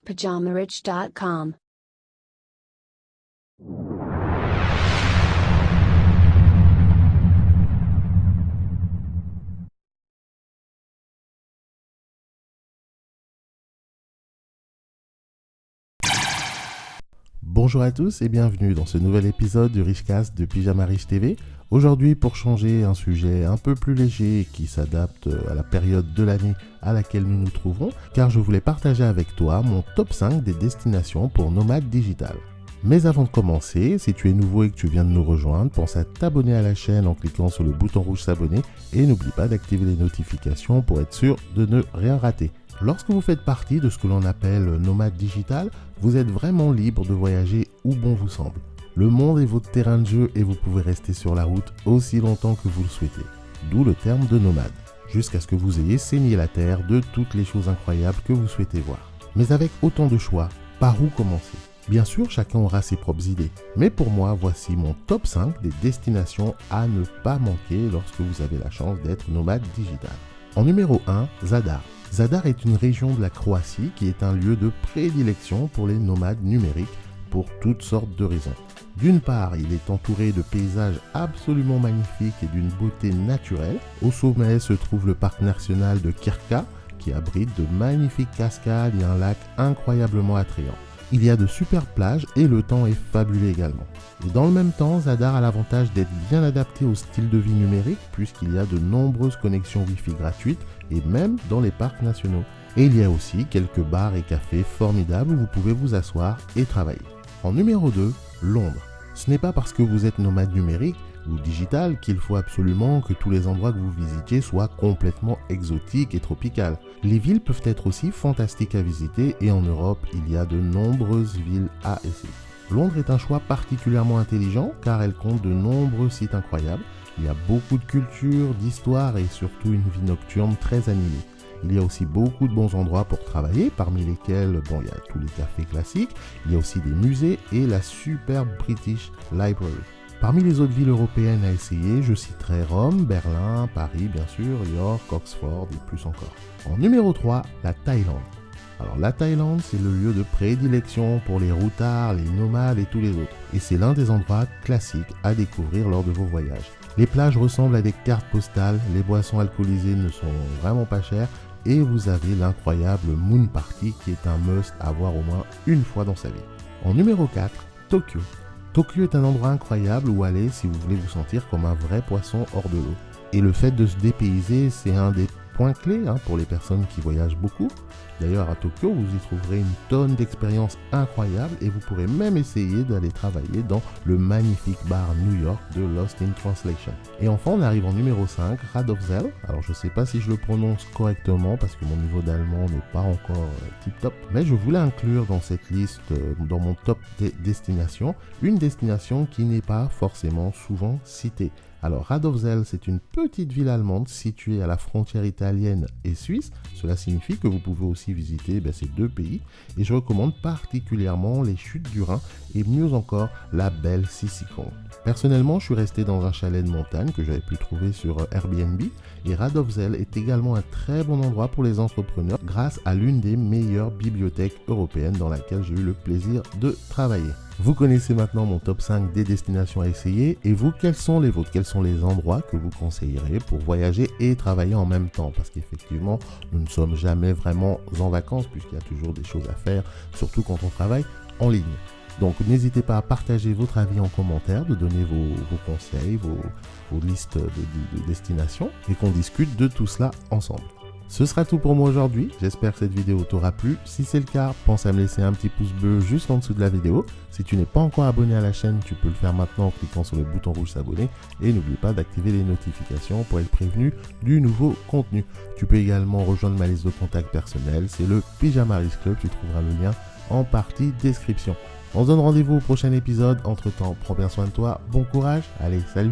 PajamaRich.com. Bonjour à tous et bienvenue dans ce nouvel épisode du Richcast de Pyjama Rich TV. Aujourd'hui, pour changer, un sujet un peu plus léger qui s'adapte à la période de l'année à laquelle nous nous trouvons, car je voulais partager avec toi mon top 5 des destinations pour nomades digital. Mais avant de commencer, si tu es nouveau et que tu viens de nous rejoindre, pense à t'abonner à la chaîne en cliquant sur le bouton rouge s'abonner et n'oublie pas d'activer les notifications pour être sûr de ne rien rater. Lorsque vous faites partie de ce que l'on appelle nomade digital, vous êtes vraiment libre de voyager où bon vous semble. Le monde est votre terrain de jeu et vous pouvez rester sur la route aussi longtemps que vous le souhaitez. D'où le terme de nomade, jusqu'à ce que vous ayez saigné la terre de toutes les choses incroyables que vous souhaitez voir. Mais avec autant de choix, par où commencer ? Bien sûr, chacun aura ses propres idées, mais pour moi, voici mon top 5 des destinations à ne pas manquer lorsque vous avez la chance d'être nomade digital. En numéro 1, Zadar. Zadar est une région de la Croatie qui est un lieu de prédilection pour les nomades numériques pour toutes sortes de raisons. D'une part, il est entouré de paysages absolument magnifiques et d'une beauté naturelle. Au sommet se trouve le parc national de Krka qui abrite de magnifiques cascades et un lac incroyablement attrayant. Il y a de superbes plages et le temps est fabuleux également. Et dans le même temps, Zadar a l'avantage d'être bien adapté au style de vie numérique puisqu'il y a de nombreuses connexions Wi-Fi gratuites et même dans les parcs nationaux. Et il y a aussi quelques bars et cafés formidables où vous pouvez vous asseoir et travailler. En numéro 2, Londres. Ce n'est pas parce que vous êtes nomade numérique ou digital qu'il faut absolument que tous les endroits que vous visitiez soient complètement exotiques et tropicales. Les villes peuvent être aussi fantastiques à visiter et en Europe, il y a de nombreuses villes à essayer. Londres est un choix particulièrement intelligent car elle compte de nombreux sites incroyables. Il y a beaucoup de culture, d'histoire et surtout une vie nocturne très animée. Il y a aussi beaucoup de bons endroits pour travailler, parmi lesquels, il y a tous les cafés classiques, il y a aussi des musées et la superbe British Library. Parmi les autres villes européennes à essayer, je citerai Rome, Berlin, Paris bien sûr, York, Oxford et plus encore. En numéro 3, la Thaïlande. Alors la Thaïlande, c'est le lieu de prédilection pour les routards, les nomades et tous les autres. Et c'est l'un des endroits classiques à découvrir lors de vos voyages. Les plages ressemblent à des cartes postales, les boissons alcoolisées ne sont vraiment pas chères et vous avez l'incroyable Moon Party qui est un must à voir au moins une fois dans sa vie. En numéro 4, Tokyo. Tokyo est un endroit incroyable où aller si vous voulez vous sentir comme un vrai poisson hors de l'eau. Et le fait de se dépayser, c'est un des points clés pour les personnes qui voyagent beaucoup. D'ailleurs, à Tokyo, vous y trouverez une tonne d'expériences incroyables et vous pourrez même essayer d'aller travailler dans le magnifique bar New York de Lost in Translation. Et enfin, on arrive en numéro 5, Radolfzell. Alors, je ne sais pas si je le prononce correctement parce que mon niveau d'allemand n'est pas encore tip-top, mais je voulais inclure dans cette liste, dans mon top des destinations, une destination qui n'est pas forcément souvent citée. Alors Radolfzell, c'est une petite ville allemande située à la frontière italienne et suisse. Cela signifie que vous pouvez aussi visiter ces deux pays. Et je recommande particulièrement les chutes du Rhin et mieux encore la belle Sisikon. Personnellement, je suis resté dans un chalet de montagne que j'avais pu trouver sur Airbnb. Et Radolfzell est également un très bon endroit pour les entrepreneurs grâce à l'une des meilleures bibliothèques européennes dans laquelle j'ai eu le plaisir de travailler. Vous connaissez maintenant mon top 5 des destinations à essayer et vous, quels sont les vôtres? Quels sont les endroits que vous conseillerez pour voyager et travailler en même temps? Parce qu'effectivement, nous ne sommes jamais vraiment en vacances puisqu'il y a toujours des choses à faire, surtout quand on travaille en ligne. Donc n'hésitez pas à partager votre avis en commentaire, de donner vos conseils, vos listes de destinations et qu'on discute de tout cela ensemble. Ce sera tout pour moi aujourd'hui, j'espère que cette vidéo t'aura plu. Si c'est le cas, pense à me laisser un petit pouce bleu juste en dessous de la vidéo. Si tu n'es pas encore abonné à la chaîne, tu peux le faire maintenant en cliquant sur le bouton rouge s'abonner. Et n'oublie pas d'activer les notifications pour être prévenu du nouveau contenu. Tu peux également rejoindre ma liste de contacts personnels, c'est le Pyjama Rich Club, tu trouveras le lien en partie description. On se donne rendez-vous au prochain épisode, entre temps, prends bien soin de toi, bon courage, allez, salut!